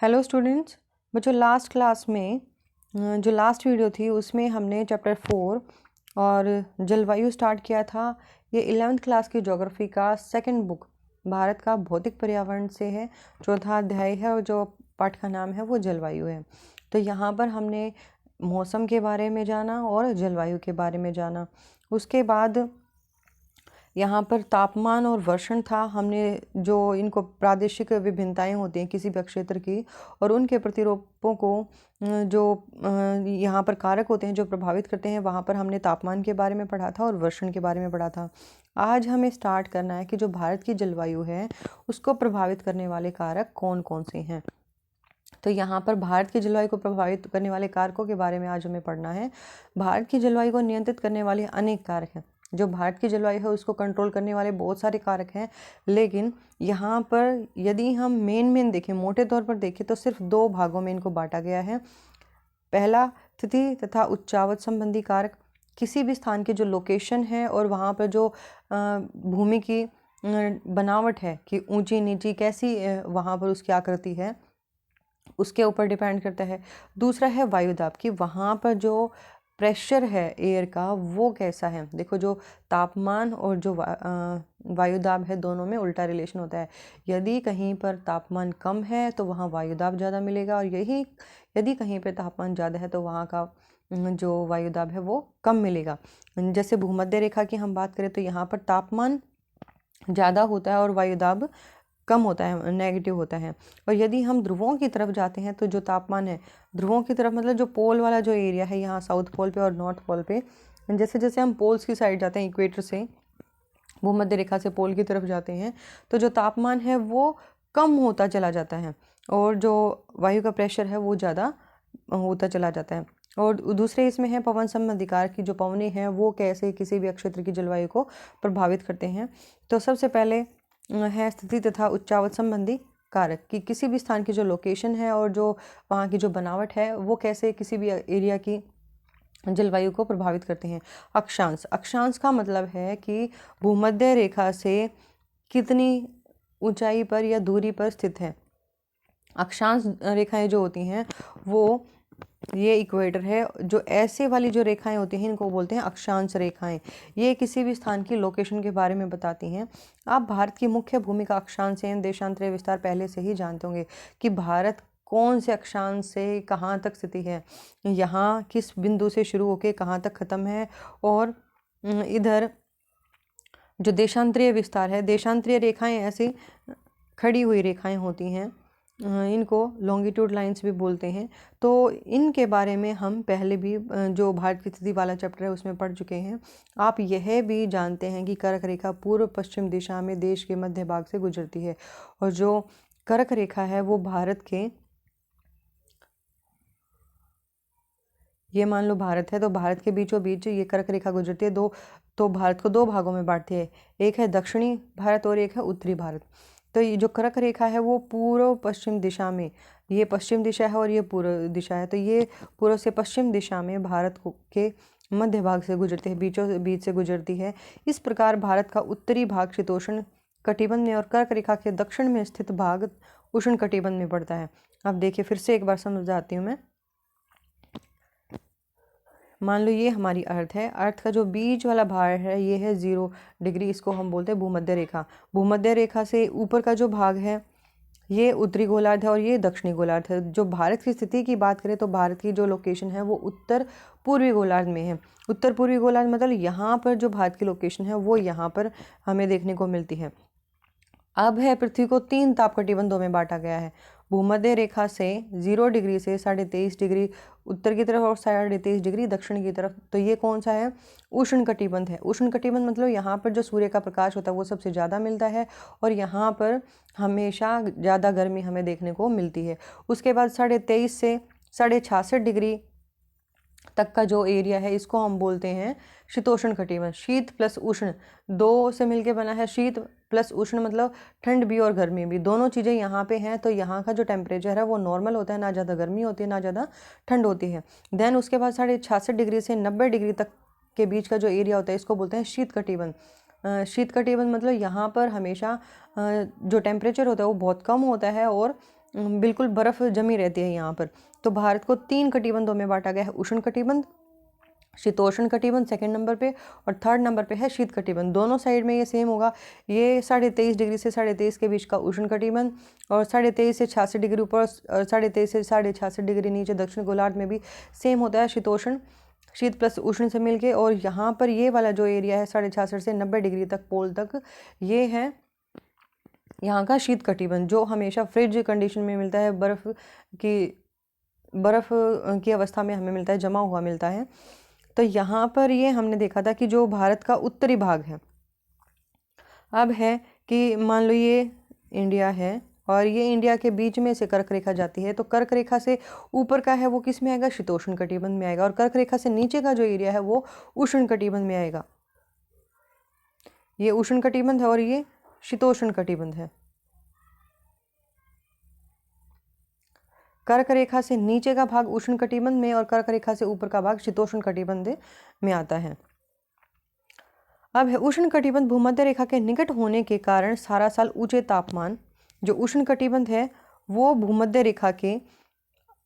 Hello students. बच्चों, last class में जो लास्ट वीडियो थी उसमें हमने चैप्टर 4 और जलवायु स्टार्ट किया था। ये 11th क्लास की ज्योग्राफी का सेकंड बुक भारत का भौतिक पर्यावरण से है। चौथा अध्याय है और जो पाठ का नाम है वो जलवायु है। तो यहाँ पर हमने मौसम के बारे में जाना और जलवायु के बारे में जाना। उसके बाद यहाँ पर तापमान और वर्षण था। हमने जो इनको प्रादेशिक विभिन्नताएं होती हैं किसी भी क्षेत्र की और उनके प्रतिरूपों को जो यहाँ पर कारक होते हैं जो प्रभावित करते हैं, वहाँ पर हमने तापमान के बारे में पढ़ा था और वर्षण के बारे में पढ़ा था। आज हमें स्टार्ट करना है कि जो भारत की जलवायु है उसको प्रभावित करने वाले कारक कौन कौन से हैं। तो यहाँ पर भारत की जलवायु को प्रभावित करने वाले कारकों के बारे में आज हमें पढ़ना है। भारत की जलवायु को नियंत्रित करने वाले अनेक कारक हैं। जो भारत की जलवायु है उसको कंट्रोल करने वाले बहुत सारे कारक हैं, लेकिन यहाँ पर यदि हम मेन देखें, मोटे तौर पर देखें तो सिर्फ दो भागों में इनको बांटा गया है। पहला, स्थिति तथा उच्चावत संबंधी कारक। किसी भी स्थान की जो लोकेशन है और वहाँ पर जो भूमि की बनावट है कि ऊंची नीची कैसी वहाँ पर उसकी आकृति है, उसके ऊपर डिपेंड करता है। दूसरा है वायुदाब कि वहाँ पर जो प्रेशर है एयर का वो कैसा है। देखो, जो तापमान और जो वायुदाब है दोनों में उल्टा रिलेशन होता है। यदि कहीं पर तापमान कम है तो वहाँ वायुदाब ज़्यादा मिलेगा, और यदि कहीं पर तापमान ज़्यादा है तो वहाँ का जो वायुदाब है वो कम मिलेगा। जैसे भूमध्य रेखा की हम बात करें तो यहाँ पर तापमान ज़्यादा होता है और वायुदाब कम होता है, नेगेटिव होता है। और यदि हम ध्रुवों की तरफ जाते हैं तो जो तापमान है ध्रुवों की तरफ, मतलब जो पोल वाला जो एरिया है यहाँ साउथ पोल पे और नॉर्थ पोल पे, जैसे जैसे हम पोल्स की साइड जाते हैं, इक्वेटर से भूमध्य रेखा से पोल की तरफ जाते हैं, तो जो तापमान है वो कम होता चला जाता है और जो वायु का प्रेशर है वो ज़्यादा होता चला जाता है। और दूसरे इसमें है पवन संबंधी कारक की जो पवनें हैं वो कैसे किसी भी क्षेत्र की जलवायु को प्रभावित करते हैं। तो सबसे पहले है स्थिति तथा उच्चावत संबंधी कारक कि किसी भी स्थान की जो लोकेशन है और जो वहाँ की जो बनावट है वो कैसे किसी भी एरिया की जलवायु को प्रभावित करते हैं। अक्षांश, अक्षांश का मतलब है कि भूमध्य रेखा से कितनी ऊंचाई पर या दूरी पर स्थित है। अक्षांश रेखाएं जो होती हैं वो, ये इक्वेटर है, जो ऐसे वाली जो रेखाएं होती हैं इनको बोलते हैं अक्षांश रेखाएं। ये किसी भी स्थान की लोकेशन के बारे में बताती हैं। आप भारत की मुख्य भूमि का अक्षांश एवं देशांतरीय विस्तार पहले से ही जानते होंगे कि भारत कौन से अक्षांश से कहाँ तक स्थिति है, यहाँ किस बिंदु से शुरू होकर कहाँ तक ख़त्म है। और इधर जो देशांतरीय विस्तार है, देशांतरीय रेखाएं ऐसी खड़ी हुई रेखाएं होती हैं, इनको लॉन्गिट्यूड लाइंस भी बोलते हैं। तो इनके बारे में हम पहले भी जो भारत की स्थिति वाला चैप्टर है उसमें पढ़ चुके हैं। आप यह भी जानते हैं कि कर्क रेखा पूर्व पश्चिम दिशा में देश के मध्य भाग से गुजरती है, और जो कर्क रेखा है वो भारत के, ये मान लो भारत है तो भारत के बीचों बीच ये कर्क रेखा गुजरती है। तो भारत को दो भागों में बांटती है, एक है दक्षिणी भारत और एक है उत्तरी भारत। तो ये जो कर्क रेखा है वो पूर्व पश्चिम दिशा में, ये पश्चिम दिशा है और ये पूर्व दिशा है, तो ये पूर्व से पश्चिम दिशा में भारत के मध्य भाग से गुजरती है, बीचों बीच से गुजरती है। इस प्रकार भारत का उत्तरी भाग शीतोष्ण कटिबंध में और कर्क रेखा के दक्षिण में स्थित भाग उष्ण कटिबंध में पड़ता है। अब देखिए, फिर से एक बार समझाती हूँ मैं। मान लो ये हमारी अर्थ है, अर्थ का जो बीच वाला भाग है ये है 0 डिग्री, इसको हम बोलते हैं भूमध्य रेखा। भूमध्य रेखा से ऊपर का जो भाग है ये उत्तरी गोलार्ध है और ये दक्षिणी गोलार्ध है। जो भारत की स्थिति की बात करें तो भारत की जो लोकेशन है वो उत्तर पूर्वी गोलार्ध में है। उत्तर पूर्वी गोलार्ध मतलब यहाँ पर जो भारत की लोकेशन है वो यहाँ पर हमें देखने को मिलती है। अब है, पृथ्वी को 3 ताप कटिबंधों में बांटा गया है। भूमध्य रेखा से 0 डिग्री से 23.5 डिग्री उत्तर की तरफ और 23.5 डिग्री दक्षिण की तरफ। तो ये कौन सा है? उष्ण कटिबंध है। उष्ण कटिबंध मतलब यहाँ पर जो सूर्य का प्रकाश होता है वो सबसे ज़्यादा मिलता है और यहाँ पर हमेशा ज़्यादा गर्मी हमें देखने को मिलती है। उसके बाद 23.5 से 66.5 डिग्री तक का जो एरिया है इसको हम बोलते हैं शीतोष्ण कटिबंध। शीत प्लस उष्ण दो से मिलके बना है। शीत प्लस उष्ण मतलब ठंड भी और गर्मी भी, दोनों चीज़ें यहाँ पे हैं। तो यहाँ का जो टेम्परेचर है वो नॉर्मल होता है, ना ज़्यादा गर्मी होती है ना ज़्यादा ठंड होती है। देन उसके बाद 66.5 डिग्री से 90 डिग्री तक के बीच का जो एरिया होता है इसको बोलते हैं शीत कटिबंध। शीत कटिबंध मतलब यहाँ पर हमेशा जो टेम्परेचर होता है वो बहुत कम होता है और बिल्कुल बर्फ़ जमी रहती है यहाँ पर। तो भारत को 3 कटिबंधों में बांटा गया है, उष्ण कटिबंध, शीतोष्ण कटिबंध सेकंड नंबर पे, और थर्ड नंबर पे है शीत कटिबंध। दोनों साइड में ये सेम होगा। ये 23.5 डिग्री से 23.5 के बीच का उष्ण कटिबंध, और 23.5 से 66 डिग्री ऊपर, 23.5 से 66.5 डिग्री नीचे दक्षिण गोलार्ध में भी सेम होता है शीतोष्ण, शीत प्लस उष्ण से मिलके। और यहाँ पर ये वाला जो एरिया है 66.5 से 90 डिग्री तक पोल तक, ये है यहाँ का शीत कटिबंध, जो हमेशा फ्रिज कंडीशन में मिलता है, बर्फ़ की अवस्था में हमें मिलता है, जमा हुआ मिलता है। तो यहाँ पर ये हमने देखा था कि जो भारत का उत्तरी भाग है, अब है कि मान लो ये इंडिया है और ये इंडिया के बीच में से कर्क रेखा जाती है, तो कर्क रेखा से ऊपर का है वो किस में आएगा, शीतोष्ण कटिबंध में आएगा, और कर्क रेखा से नीचे का जो एरिया है वो उष्ण कटिबंध में आएगा। ये उष्ण कटिबंध है और ये शीतोष्ण कटिबंध है। कर्क रेखा से नीचे का भाग उष्ण कटिबंध में और कर्क रेखा से ऊपर का भाग शीतोष्ण कटिबंध में आता है। अब है उष्ण कटिबंध भूमध्य रेखा के निकट होने के कारण सारा साल ऊंचे तापमान, जो उष्ण कटिबंध है वो भूमध्य रेखा के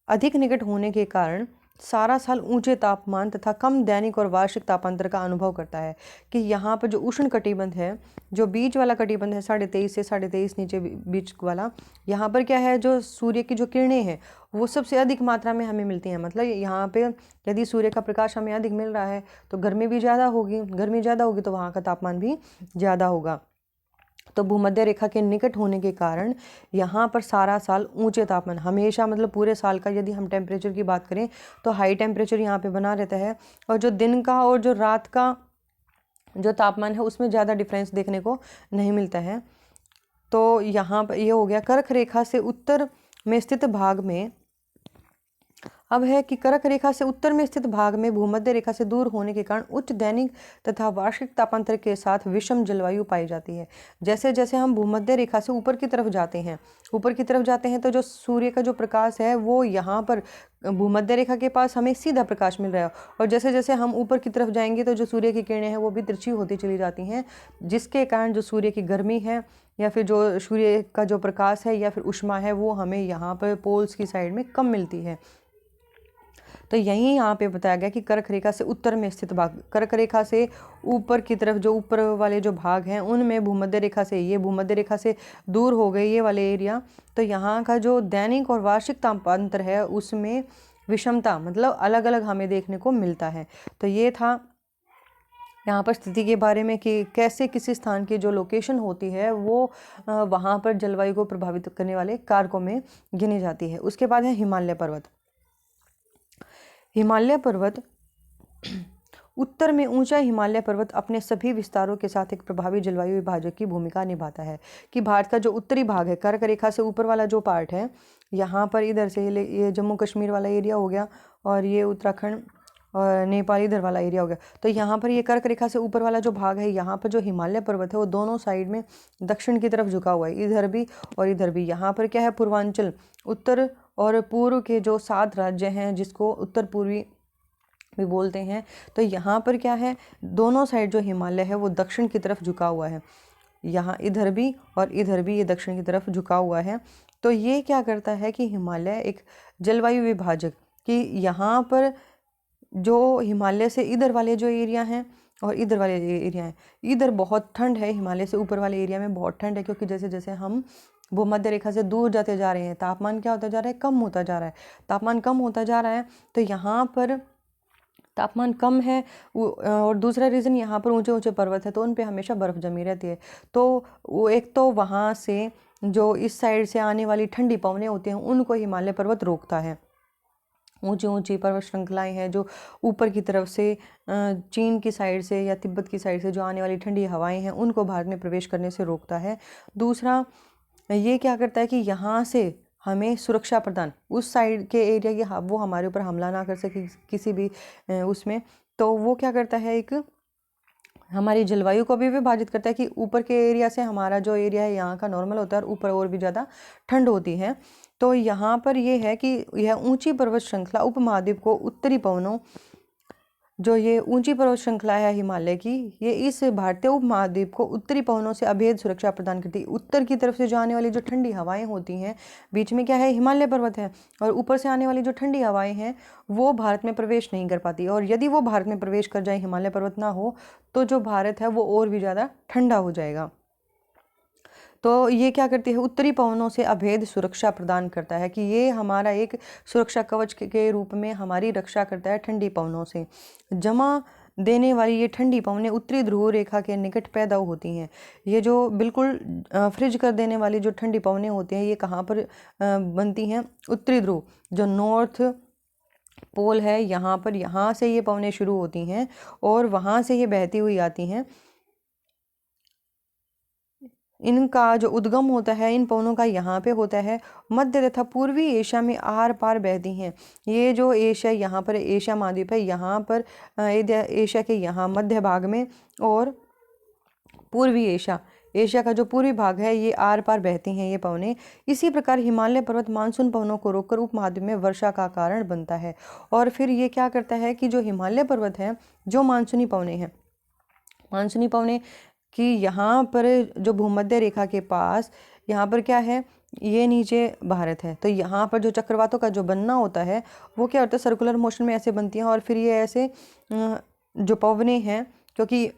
अधिक निकट होने के कारण सारा साल ऊंचे तापमान तथा कम दैनिक और वार्षिक तापांतर का अनुभव करता है। कि यहाँ पर जो उष्ण कटिबंध है, जो बीच वाला कटिबंध है 23.5 से 23.5 नीचे बीच वाला, यहाँ पर क्या है, जो सूर्य की जो किरणें हैं वो सबसे अधिक मात्रा में हमें मिलती हैं। मतलब यहाँ पे यदि सूर्य का प्रकाश हमें अधिक मिल रहा है तो गर्मी भी ज़्यादा होगी, गर्मी ज़्यादा होगी तो वहाँ का तापमान भी ज़्यादा होगा। तो भूमध्य रेखा के निकट होने के कारण यहाँ पर सारा साल ऊंचे तापमान हमेशा, मतलब पूरे साल का यदि हम टेम्परेचर की बात करें तो हाई टेम्परेचर यहाँ पे बना रहता है, और जो दिन का और जो रात का जो तापमान है उसमें ज़्यादा डिफरेंस देखने को नहीं मिलता है। तो यहाँ पर ये हो गया कर्क रेखा से उत्तर में स्थित भाग में। अब है कि कर्क रेखा से उत्तर में स्थित भाग में भूमध्य रेखा से दूर होने के कारण उच्च दैनिक तथा वार्षिक तापांतर के साथ विषम जलवायु पाई जाती है। जैसे जैसे हम भूमध्य रेखा से ऊपर की तरफ जाते हैं तो जो सूर्य का जो प्रकाश है वो यहाँ पर भूमध्य रेखा के पास हमें सीधा प्रकाश मिल रहा है, और जैसे जैसे हम ऊपर की तरफ जाएंगे तो जो सूर्य की किरणें हैं वो भी तिरछी होती चली जाती हैं, जिसके कारण जो सूर्य की गर्मी है या फिर जो सूर्य का जो प्रकाश है या फिर ऊष्मा है वो हमें यहाँ पर पोल्स की साइड में कम मिलती है। तो यही यहाँ पे बताया गया कि कर्क रेखा से उत्तर में स्थित भाग, कर्क रेखा से ऊपर की तरफ जो ऊपर वाले जो भाग हैं उनमें भूमध्य रेखा से, ये भूमध्य रेखा से दूर हो गए ये वाले एरिया, तो यहाँ का जो दैनिक और वार्षिक तापांतर है उसमें विषमता, मतलब अलग अलग हमें देखने को मिलता है। तो ये था यहाँ पर स्थिति के बारे में कि कैसे किसी स्थान की जो लोकेशन होती है वो वहाँ पर जलवायु को प्रभावित करने वाले कारकों में गिनी जाती है। उसके बाद है हिमालय पर्वत। हिमालय पर्वत उत्तर में ऊंचा हिमालय पर्वत अपने सभी विस्तारों के साथ एक प्रभावी जलवायु विभाजक की भूमिका निभाता है। कि भारत का जो उत्तरी भाग है, कर्क रेखा से ऊपर वाला जो पार्ट है, यहाँ पर इधर से ये जम्मू कश्मीर वाला एरिया हो गया, और ये उत्तराखंड और नेपाल इधर वाला एरिया हो गया। तो यहाँ पर ये कर्क रेखा से ऊपर वाला जो भाग है, यहाँ पर जो हिमालय पर्वत है वो दोनों साइड में दक्षिण की तरफ झुका हुआ है, इधर भी और इधर भी। यहाँ पर क्या है, पूर्वांचल, उत्तर और पूर्व के जो 7 राज्य हैं जिसको उत्तर पूर्वी भी बोलते हैं, तो यहाँ पर क्या है, दोनों साइड जो हिमालय है वो दक्षिण की तरफ झुका हुआ है, यहाँ इधर भी और इधर भी ये दक्षिण की तरफ झुका हुआ है। तो ये क्या करता है कि हिमालय एक जलवायु विभाजक, कि यहाँ पर जो हिमालय से इधर वाले जो एरिया हैं और इधर वाले एरिया हैं, इधर बहुत ठंड है, हिमालय से ऊपर वाले एरिया में बहुत ठंड है, क्योंकि जैसे जैसे हम भूमध्य रेखा से दूर जाते जा रहे हैं तापमान क्या होता जा रहा है, कम होता जा रहा है, तापमान कम होता जा रहा है। तो यहाँ पर तापमान कम है, और दूसरा रीज़न यहाँ पर ऊंचे ऊंचे पर्वत है तो उन पे हमेशा बर्फ़ जमी रहती है। तो वो एक तो वहाँ से जो इस साइड से आने वाली ठंडी पवनें होती हैं उनको हिमालय पर्वत रोकता है। ऊंची ऊंची पर्वत श्रृंखलाएं हैं जो ऊपर की तरफ से चीन की साइड से या तिब्बत की साइड से जो आने वाली ठंडी हवाएं हैं उनको भारत में प्रवेश करने से रोकता है। दूसरा ये क्या करता है कि यहाँ से हमें सुरक्षा प्रदान, उस साइड के एरिया की वो हमारे ऊपर हमला ना कर सके किसी भी उसमें, तो वो क्या करता है, एक हमारी जलवायु को भी विभाजित करता है कि ऊपर के एरिया से हमारा जो एरिया है यहाँ का नॉर्मल होता है और ऊपर और भी ज़्यादा ठंड होती है। तो यहाँ पर ये है कि यह ऊंची पर्वत श्रृंखला उपमहाद्वीप को उत्तरी पवनों जो ये ऊंची पर्वत श्रृंखला है हिमालय की, ये इस भारतीय उपमहाद्वीप को उत्तरी पवनों से अभेद सुरक्षा प्रदान करती है। उत्तर की तरफ से जो आने वाली जो ठंडी हवाएं होती हैं, बीच में क्या है, हिमालय पर्वत है, और ऊपर से आने वाली जो ठंडी हवाएं हैं वो भारत में प्रवेश नहीं कर पाती, और यदि वो भारत में प्रवेश कर जाए, हिमालय पर्वत ना हो, तो जो भारत है वो और भी ज़्यादा ठंडा हो जाएगा। तो ये क्या करती है, उत्तरी पवनों से अभेद सुरक्षा प्रदान करता है, कि ये हमारा एक सुरक्षा कवच के रूप में हमारी रक्षा करता है ठंडी पवनों से। जमा देने वाली ये ठंडी पवनें उत्तरी ध्रुव रेखा के निकट पैदा होती हैं। ये जो बिल्कुल फ्रिज कर देने वाली जो ठंडी पवनें होती हैं, ये कहाँ पर बनती हैं, उत्तरी ध्रुव, जो नॉर्थ पोल है यहाँ पर, यहाँ से ये पवनें शुरू होती हैं और वहाँ से ये बहती हुई आती हैं। इनका जो उद्गम होता है इन पवनों का यहाँ पे होता है, मध्य तथा पूर्वी एशिया में आर पार बहती हैं। ये जो एशिया, यहाँ पर एशिया महाद्वीप है, यहाँ पर एशिया के यहाँ मध्य भाग में, और पूर्वी एशिया, एशिया का जो पूर्वी भाग है, ये आर पार बहती हैं ये पवनें। इसी प्रकार हिमालय पर्वत मानसून पवनों को रोककर उपमहाद्वीप में वर्षा का कारण बनता है। और फिर ये क्या करता है कि जो हिमालय पर्वत है, जो मानसूनी पवनें हैं, मानसूनी पवनें कि यहाँ पर जो भूमध्य रेखा के पास, यहाँ पर क्या है, ये नीचे भारत है, तो यहाँ पर जो चक्रवातों का जो बनना होता है वो क्या होता है, सर्कुलर मोशन में ऐसे बनती हैं, और फिर ये ऐसे जो पवनें हैं, क्योंकि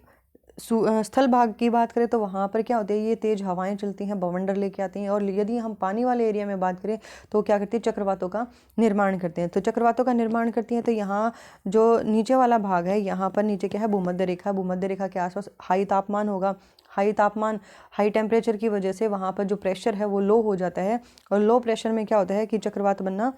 स्थल भाग की बात करें तो वहाँ पर क्या होता है, ये तेज हवाएं चलती हैं, बवंडर लेके आती हैं, और यदि हम पानी वाले एरिया में बात करें तो क्या करती है, चक्रवातों का निर्माण करते हैं। तो चक्रवातों का निर्माण करती हैं, तो यहाँ जो नीचे वाला भाग है, यहाँ पर नीचे क्या है, भूमध्य रेखा, भूमध्य रेखा के आसपास हाई तापमान होगा। हाई तापमान, हाई टेम्परेचर की वजह से वहाँ पर जो प्रेशर है वो लो हो जाता है, और लो प्रेशर में क्या होता है कि चक्रवात बनना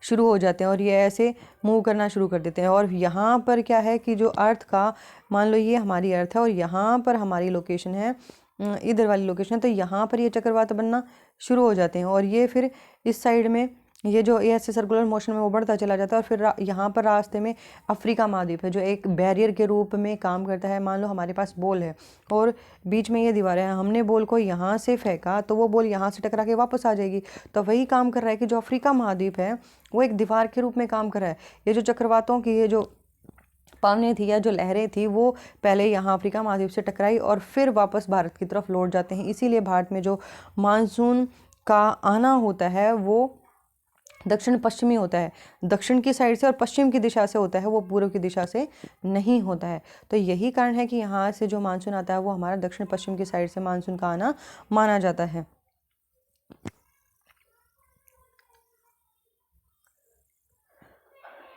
शुरू हो जाते हैं, और ये ऐसे मूव करना शुरू कर देते हैं। और यहाँ पर क्या है कि जो अर्थ का, मान लो ये हमारी अर्थ है और यहाँ पर हमारी लोकेशन है, इधर वाली लोकेशन है, तो यहाँ पर ये चक्रवात बनना शुरू हो जाते हैं, और ये फिर इस साइड में ये जो ये ऐसे सर्कुलर मोशन में वो बढ़ता चला जाता है। और फिर यहाँ पर रास्ते में अफ्रीका महाद्वीप है, जो एक बैरियर के रूप में काम करता है। मान लो हमारे पास बॉल है और बीच में ये दीवार है, हमने बॉल को यहाँ से फेंका तो वो बॉल यहाँ से टकरा के वापस आ जाएगी। तो वही काम कर रहा है कि जो अफ्रीका महाद्वीप है वो एक दीवार के रूप में काम कर रहा है। ये जो चक्रवातों की ये जो पवनें थी या जो लहरें थी, वो पहले यहाँ अफ्रीका महाद्वीप से टकराई और फिर वापस भारत की तरफ लौट जाते हैं। इसीलिए भारत में जो मानसून का आना होता है वो दक्षिण पश्चिमी होता है, दक्षिण की साइड से और पश्चिम की दिशा से होता है, वो पूर्व की दिशा से नहीं होता है। तो यही कारण है कि यहाँ से जो मानसून आता है वो हमारा दक्षिण पश्चिम की साइड से मानसून का आना माना जाता है।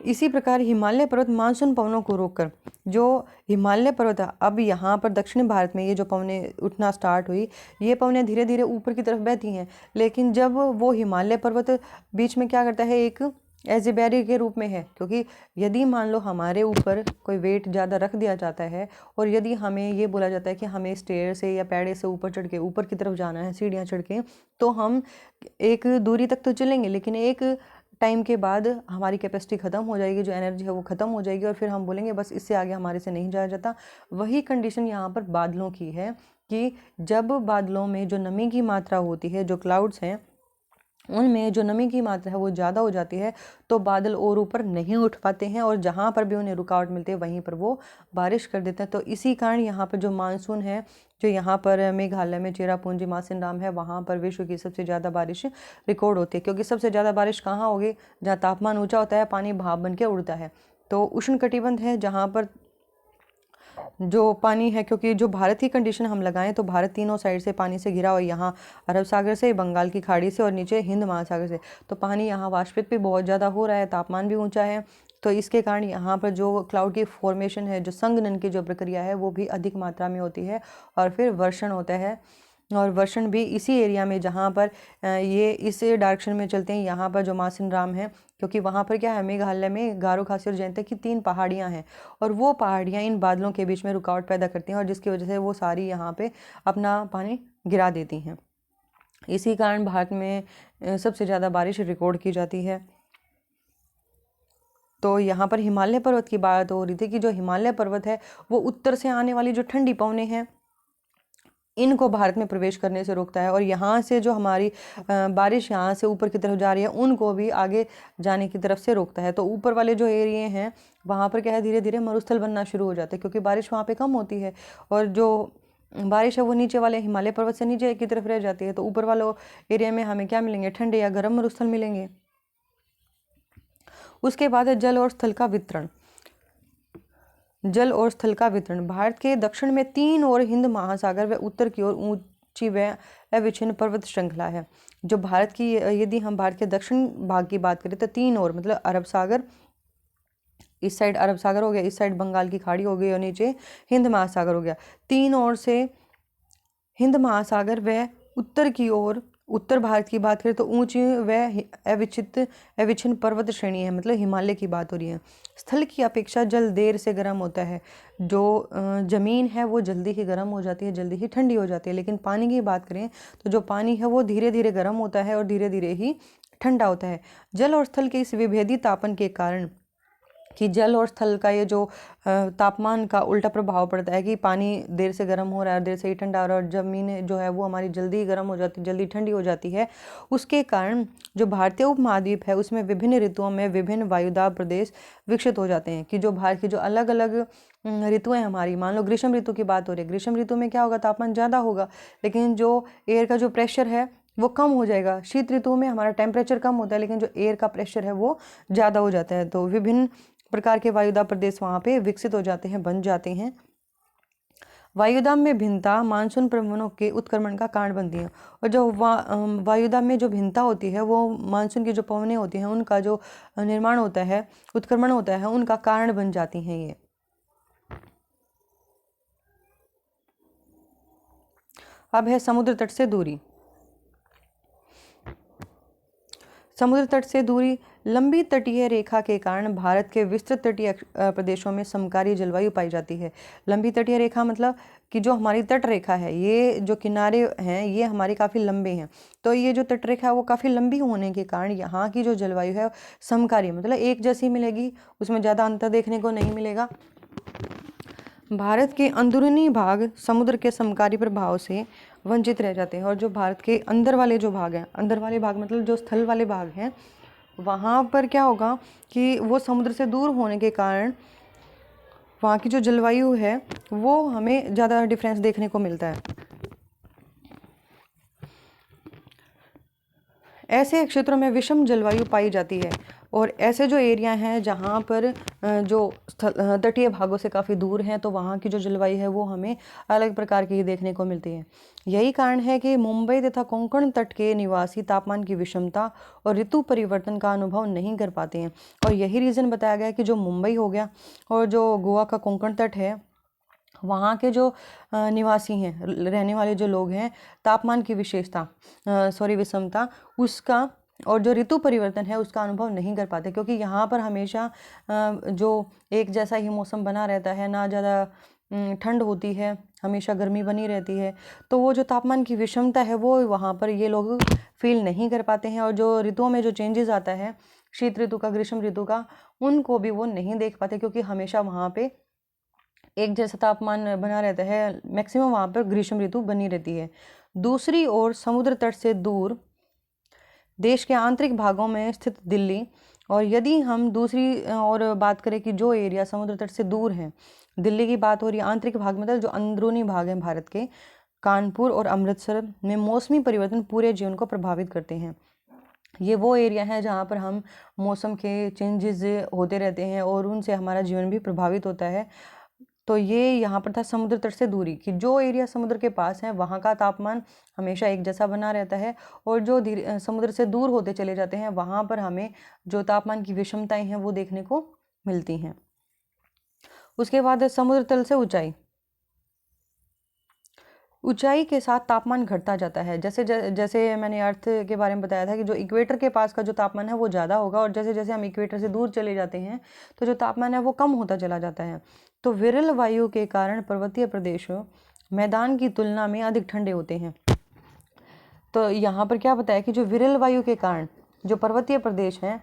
इसी प्रकार हिमालय पर्वत मानसून पवनों को रोककर, जो हिमालय पर्वत अब यहाँ पर दक्षिण भारत में ये जो पवनें उठना स्टार्ट हुई, ये पवनें धीरे धीरे ऊपर की तरफ बहती हैं। लेकिन जब वो हिमालय पर्वत बीच में क्या करता है, एक एज ए बैरियर के रूप में है, क्योंकि यदि मान लो हमारे ऊपर कोई वेट ज़्यादा रख दिया जाता है और यदि हमें ये बोला जाता है कि हमें स्टेयर से या पैड़े से ऊपर चढ़ के ऊपर की तरफ जाना है, सीढ़ियाँ चढ़ के, तो हम एक दूरी तक तो चलेंगे, लेकिन एक टाइम के बाद हमारी कैपेसिटी ख़त्म हो जाएगी, जो एनर्जी है वो ख़त्म हो जाएगी, और फिर हम बोलेंगे बस इससे आगे हमारे से नहीं जाया जाता। वही कंडीशन यहाँ पर बादलों की है कि जब बादलों में जो नमी की मात्रा होती है, जो क्लाउड्स हैं उनमें जो नमी की मात्रा है वो ज़्यादा हो जाती है, तो बादल और ऊपर नहीं उठ पाते हैं, और जहाँ पर भी उन्हें रुकावट मिलती है वहीं पर वो बारिश कर देते हैं। तो इसी कारण यहाँ पर जो मानसून है, जो यहाँ पर मेघालय में चेरापूंजी मासिनराम है, वहाँ पर विश्व की सबसे ज़्यादा बारिश रिकॉर्ड होती है। क्योंकि सबसे ज़्यादा बारिश कहाँ होगी, जहाँ तापमान ऊँचा होता है, पानी भाप बन के उड़ता है। तो उष्ण कटिबंध है जहाँ पर जो पानी है, क्योंकि जो भारत की कंडीशन हम लगाएं तो भारत तीनों साइड से पानी से घिरा हुआ, यहाँ अरब सागर से, बंगाल की खाड़ी से और नीचे हिंद महासागर से, तो पानी यहाँ वाष्पित भी बहुत ज़्यादा हो रहा है, तापमान भी ऊंचा है। तो इसके कारण यहाँ पर जो क्लाउड की फॉर्मेशन है, जो संघनन की जो प्रक्रिया है वो भी अधिक मात्रा में होती है, और फिर वर्षण होता है। और वर्षण भी इसी एरिया में जहाँ पर ये इस डायरेक्शन में चलते हैं, यहाँ पर जो मासिनराम है, क्योंकि वहाँ पर क्या है, मेघालय में गारो, खासी और जयंतिया की 3 पहाड़ियाँ हैं, और वो पहाड़ियाँ इन बादलों के बीच में रुकावट पैदा करती हैं, और जिसकी वजह से वो सारी यहाँ पे अपना पानी गिरा देती हैं। इसी कारण भारत में सबसे ज़्यादा बारिश रिकॉर्ड की जाती है। तो यहाँ पर हिमालय पर्वत की बात हो रही थी कि जो हिमालय पर्वत है वो उत्तर से आने वाली जो ठंडी पवनें हैं इनको भारत में प्रवेश करने से रोकता है। और यहाँ से जो हमारी बारिश यहाँ से ऊपर की तरफ जा रही है उनको भी आगे जाने की तरफ से रोकता है। तो ऊपर वाले जो एरिए हैं वहाँ पर क्या है, धीरे धीरे मरुस्थल बनना शुरू हो जाते हैं क्योंकि बारिश वहाँ पे कम होती है, और जो बारिश है वो नीचे वाले हिमालय पर्वत से नीचे की तरफ रह जाती है। तो ऊपर वाले एरिया में हमें क्या मिलेंगे, ठंडे या गर्म मरुस्थल मिलेंगे। उसके बाद है जल और स्थल का वितरण। जल और स्थल का वितरण। भारत के दक्षिण में 3 ओर हिंद महासागर व उत्तर की ओर ऊंची व अविच्छिन्न पर्वत श्रृंखला है। जो भारत की, यदि हम भारत के दक्षिण भाग की बात करें तो 3 ओर मतलब अरब सागर, इस साइड अरब सागर हो गया, इस साइड बंगाल की खाड़ी हो गई और नीचे हिंद महासागर हो गया। 3 ओर से हिंद महासागर व उत्तर की ओर उत्तर भारत की बात करें तो ऊंची व अविच्छिन्न पर्वत श्रेणी है, मतलब हिमालय की बात हो रही है। स्थल की अपेक्षा जल देर से गर्म होता है। जो ज़मीन है वो जल्दी ही गर्म हो जाती है, जल्दी ही ठंडी हो जाती है। लेकिन पानी की बात करें तो जो पानी है वो धीरे धीरे गर्म होता है और धीरे धीरे ही ठंडा होता है। जल और स्थल के इस विभेदी तापन के कारण कि जल और स्थल का ये जो तापमान का उल्टा प्रभाव पड़ता है कि पानी देर से गर्म हो रहा है और देर से ही ठंडा हो रहा है, और ज़मीन जो है वो हमारी जल्दी गर्म हो जाती है, जल्दी ठंडी हो जाती है। उसके कारण जो भारतीय उपमहाद्वीप है उसमें विभिन्न ऋतुओं में विभिन्न वायुदाब प्रदेश विकसित हो जाते हैं। कि जो भारत की जो अलग अलग ऋतुएं हमारी, मान लो ग्रीष्म ऋतु की बात हो रही है, ग्रीष्म ऋतु में क्या होगा, तापमान ज़्यादा होगा लेकिन जो एयर का जो प्रेशर है वो कम हो जाएगा। शीत ऋतु में हमारा टेम्परेचर कम होता है लेकिन जो एयर का प्रेशर है वो ज़्यादा हो जाता है। तो विभिन्न प्रकार के वायुदाब प्रदेश वहाँ पे विकसित हो जाते हैं, बन जाते हैं। वायुदाब में भिन्नता मानसून पवनों के उत्क्रमण का कारण बनती है। और जो वायुदाब में जो भिन्नता होती है वो मानसून की जो पवनें होती हैं उनका जो निर्माण होता है, उत्क्रमण होता है, उनका कारण बन जाती हैं ये। अब है समुद्र तट से दूरी। समुद्र तट से दूरी। लंबी तटीय रेखा के कारण भारत के विस्तृत तटीय प्रदेशों में समकारी जलवायु पाई जाती है। लंबी तटीय रेखा मतलब कि जो हमारी तट रेखा है, ये जो किनारे हैं ये हमारे काफ़ी लंबे हैं। तो ये जो तट रेखा है वो काफ़ी लंबी होने के कारण यहाँ की जो जलवायु है समकारी मतलब एक जैसी मिलेगी, उसमें ज़्यादा अंतर देखने को नहीं मिलेगा। भारत के अंदरूनी भाग समुद्र के समकारी प्रभाव से वंचित रह जाते हैं। और जो भारत के अंदर वाले जो भाग हैं, अंदर वाले भाग मतलब जो स्थल वाले भाग हैं, वहाँ पर क्या होगा कि वो समुद्र से दूर होने के कारण वहाँ की जो जलवायु है वो हमें ज़्यादा डिफरेंस देखने को मिलता है। ऐसे क्षेत्रों में विषम जलवायु पाई जाती है। और ऐसे जो एरिया हैं जहाँ पर जो तटीय भागों से काफ़ी दूर हैं तो वहाँ की जो जलवायु है वो हमें अलग प्रकार की देखने को मिलती है। यही कारण है कि मुंबई तथा कोंकण तट के निवासी तापमान की विषमता और ऋतु परिवर्तन का अनुभव नहीं कर पाते हैं। और यही रीज़न बताया गया कि जो मुंबई हो गया और जो गोवा का कोंकण तट है, वहाँ के जो निवासी हैं, रहने वाले जो लोग हैं, तापमान की विषमता उसका और जो ऋतु परिवर्तन है उसका अनुभव नहीं कर पाते, क्योंकि यहाँ पर हमेशा जो एक जैसा ही मौसम बना रहता है, ना ज़्यादा ठंड होती है, हमेशा गर्मी बनी रहती है। तो वो जो तापमान की विषमता है वो वहाँ पर ये लोग फील नहीं कर पाते हैं। और जो ऋतुओं में जो चेंजेस आता है, शीत ऋतु का, ग्रीष्म ऋतु का, उनको भी वो नहीं देख पाते क्योंकि हमेशा वहाँ पे एक जैसा तापमान बना रहता है। मैक्सिमम वहाँ पर ग्रीष्म ऋतु बनी रहती है। दूसरी ओर समुद्र तट से दूर देश के आंतरिक भागों में स्थित दिल्ली, और यदि हम दूसरी और बात करें कि जो एरिया समुद्र तट से दूर हैं, दिल्ली की बात हो रही है, आंतरिक भाग मतलब जो अंदरूनी भाग हैं भारत के, कानपुर और अमृतसर में मौसमी परिवर्तन पूरे जीवन को प्रभावित करते हैं। ये वो एरिया है जहाँ पर हम मौसम के चेंजेस होते रहते हैं और उनसे हमारा जीवन भी प्रभावित होता है। तो ये यहाँ पर था समुद्र तट से दूरी, कि जो एरिया समुद्र के पास है वहाँ का तापमान हमेशा एक जैसा बना रहता है, और जो समुद्र से दूर होते चले जाते हैं वहाँ पर हमें जो तापमान की विषमताएं हैं वो देखने को मिलती हैं। उसके बाद समुद्र तल से ऊंचाई। ऊंचाई के साथ तापमान घटता जाता है। जैसे मैंने अर्थ के बारे में बताया था कि जो इक्वेटर के पास का जो तापमान है वो ज़्यादा होगा, और जैसे जैसे हम इक्वेटर से दूर चले जाते हैं तो जो तापमान है वो कम होता चला जाता है। तो विरल वायु के कारण पर्वतीय प्रदेश मैदान की तुलना में अधिक ठंडे होते हैं। तो यहाँ पर क्या बताया कि जो विरल वायु के कारण जो पर्वतीय प्रदेश हैं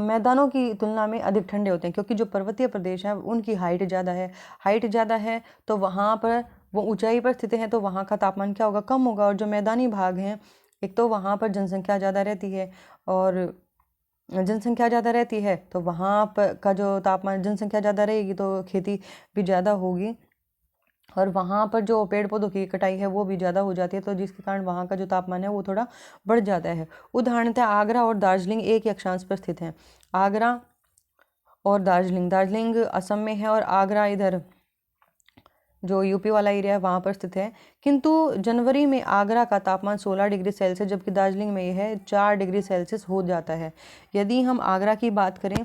मैदानों की तुलना में अधिक ठंडे होते हैं, क्योंकि जो पर्वतीय प्रदेश हैं उनकी हाइट ज़्यादा है तो वहाँ पर वो ऊंचाई पर स्थित हैं तो वहाँ का तापमान क्या होगा, कम होगा। और जो मैदानी भाग हैं, एक तो वहाँ पर जनसंख्या ज़्यादा रहती है, और जनसंख्या ज़्यादा रहती है तो वहाँ पर का जो तापमान, जनसंख्या ज़्यादा रहेगी तो खेती भी ज़्यादा होगी, और वहाँ पर जो पेड़ पौधों की कटाई है वो भी ज़्यादा हो जाती है, तो जिसके कारण वहाँ का जो तापमान है वो थोड़ा बढ़ जाता है। उदाहरणतः आगरा और दार्जिलिंग एक ही अक्षांश पर स्थित हैं। आगरा और दार्जिलिंग, दार्जिलिंग असम में है और आगरा इधर जो यूपी वाला एरिया है वहाँ पर स्थित है। किंतु जनवरी में आगरा का तापमान 16 डिग्री सेल्सियस, जबकि दार्जिलिंग में यह 4 डिग्री सेल्सियस हो जाता है। यदि हम आगरा की बात करें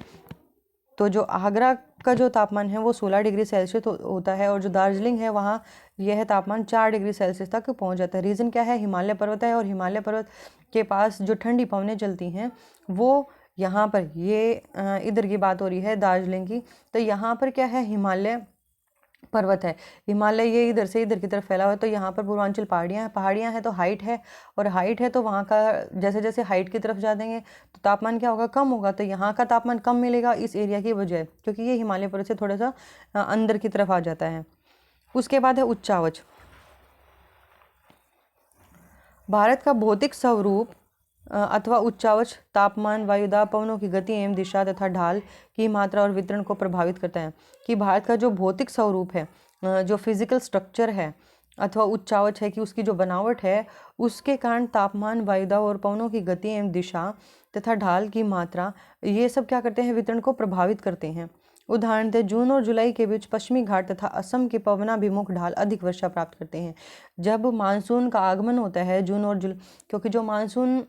तो जो आगरा का जो तापमान है वो 16 डिग्री सेल्सियस होता है, और जो दार्जिलिंग है वहाँ यह तापमान 4 डिग्री सेल्सियस तक पहुँच जाता है। रीज़न क्या है, हिमालय पर्वत है, और हिमालय पर्वत के पास जो ठंडी पवनें चलती हैं वो यहाँ पर, ये इधर की बात हो रही है दार्जिलिंग की, तो यहाँ पर क्या है, हिमालय पर्वत है। हिमालय ये इधर से इधर की तरफ फैला हुआ है, तो यहाँ पर पूर्वांचल पहाड़ियाँ हैं तो हाइट है, और हाइट है तो वहाँ का जैसे जैसे हाइट की तरफ जा देंगे तो तापमान क्या होगा, कम होगा। तो यहाँ का तापमान कम मिलेगा इस एरिया की वजह, क्योंकि ये हिमालय पर्वत से थोड़ा सा अंदर की तरफ आ जाता है। उसके बाद है उच्चावच। भारत का भौतिक स्वरूप अथवा उच्चावच तापमान, वायुदाब, पवनों की गति एवं दिशा तथा ढाल की मात्रा और वितरण को प्रभावित करता है। कि भारत का जो भौतिक स्वरूप है, जो फिजिकल स्ट्रक्चर है, अथवा उच्चावच है कि उसकी जो बनावट है, उसके कारण तापमान, वायुदाब और पवनों की गति एवं दिशा तथा ढाल की मात्रा, ये सब क्या करते हैं, वितरण को प्रभावित करते हैं। उदाहरणतः जून और जुलाई के बीच पश्चिमी घाट तथा असम के पवनाभिमुख ढाल अधिक वर्षा प्राप्त करते हैं। जब मानसून का आगमन होता है जून और जुलाई, क्योंकि जो मानसून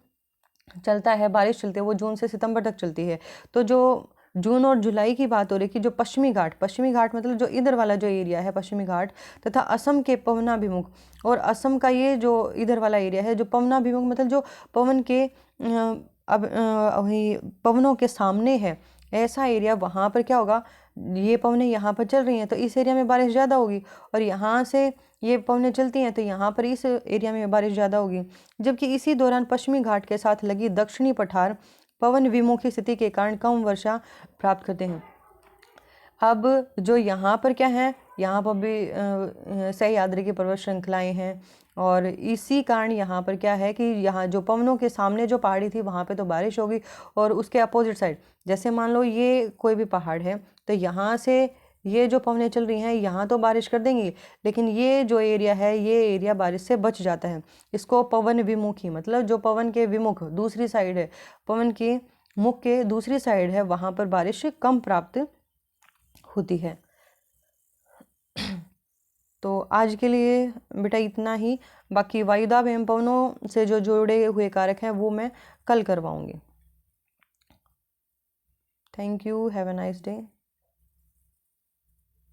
चलता है, बारिश चलती है, वो जून से सितंबर तक चलती है, तो जो जून और जुलाई की बात हो रही है कि जो पश्चिमी घाट मतलब जो इधर वाला जो एरिया है पश्चिमी घाट तथा असम के पवनाभिमुख, और असम का ये जो इधर वाला एरिया है जो पवनाभिमुख मतलब जो पवन के पवनों के सामने है, ऐसा एरिया, वहाँ पर क्या होगा, ये पवनें यहाँ पर चल रही हैं तो इस एरिया में बारिश ज़्यादा होगी, और यहाँ से ये पवनें चलती हैं तो यहाँ पर इस एरिया में बारिश ज़्यादा होगी। जबकि इसी दौरान पश्चिमी घाट के साथ लगी दक्षिणी पठार पवन विमुखी स्थिति के कारण कम वर्षा प्राप्त करते हैं। अब जो यहाँ पर क्या है, यहाँ पर भी सह्याद्री की पर्वत श्रृंखलाएँ हैं, और इसी कारण यहाँ पर क्या है कि यहाँ जो पवनों के सामने जो पहाड़ी थी वहाँ पे तो बारिश होगी, और उसके अपोजिट साइड, जैसे मान लो ये कोई भी पहाड़ है तो यहाँ से ये जो पवनें चल रही हैं यहाँ तो बारिश कर देंगी, लेकिन ये जो एरिया है ये एरिया बारिश से बच जाता है। इसको पवन विमुखी, मतलब जो पवन के विमुख दूसरी साइड है, पवन के मुख के दूसरी साइड है, वहाँ पर बारिश कम प्राप्त होती है। तो आज के लिए बेटा इतना ही, बाकी वायुदाब एवं पवनों से जो जुड़े हुए कारक हैं वो मैं कल करवाऊंगी। Thank you, have a nice day.